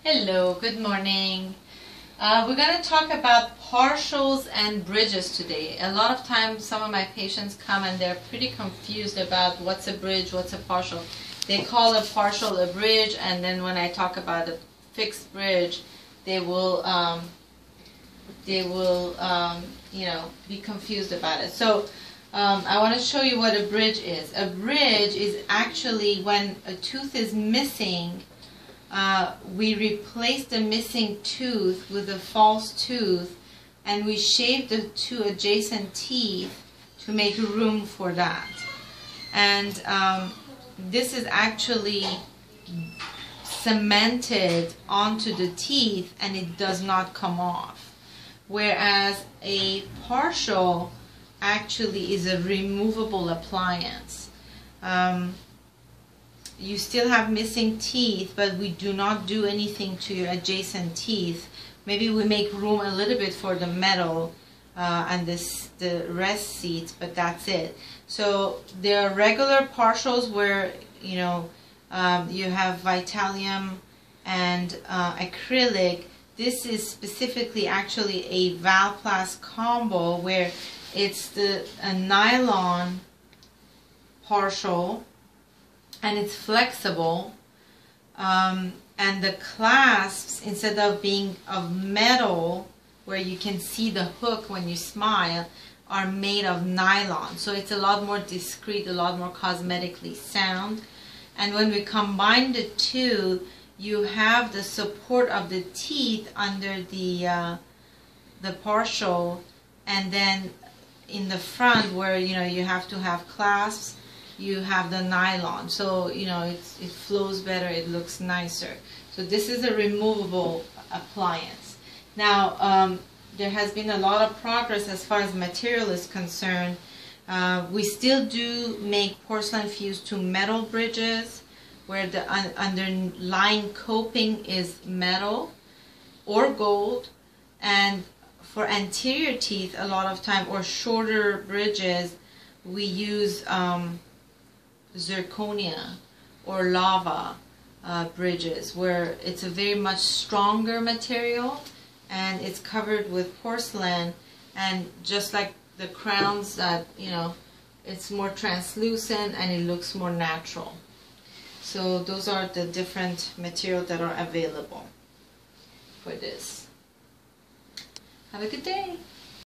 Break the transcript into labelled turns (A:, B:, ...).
A: Hello, good morning. We're going to talk about partials and bridges today. A lot of times some of my patients come and they're pretty confused about what's a bridge, what's a partial. They call a partial a bridge, and then when I talk about a fixed bridge, they will be confused about it. So I want to show you what a bridge is. A bridge is actually when a tooth is missing. We replace the missing tooth with a false tooth, and we shave the two adjacent teeth to make room for that. And this is actually cemented onto the teeth and it does not come off. Whereas a partial actually is a removable appliance. You still have missing teeth, but we do not do anything to your adjacent teeth. Maybe we make room a little bit for the metal and the rest seats, but that's it. So there are regular partials where you have Vitalium and acrylic. This is specifically actually a Valplast combo where it's a nylon partial, and it's flexible, and the clasps, instead of being of metal where you can see the hook when you smile, are made of nylon. So it's a lot more discreet, a lot more cosmetically sound. And when we combine the two, you have the support of the teeth under the partial, and then in the front where you have to have clasps, you have the nylon, so it flows better, it looks nicer. So this is a removable appliance. Now there has been a lot of progress as far as material is concerned. We still do make porcelain fused to metal bridges where the underlying coping is metal or gold, and for anterior teeth a lot of time, or shorter bridges, we use zirconia or lava bridges, where it's a very much stronger material and it's covered with porcelain, and just like the crowns that it's more translucent and it looks more natural. So those are the different materials that are available for this. Have a good day.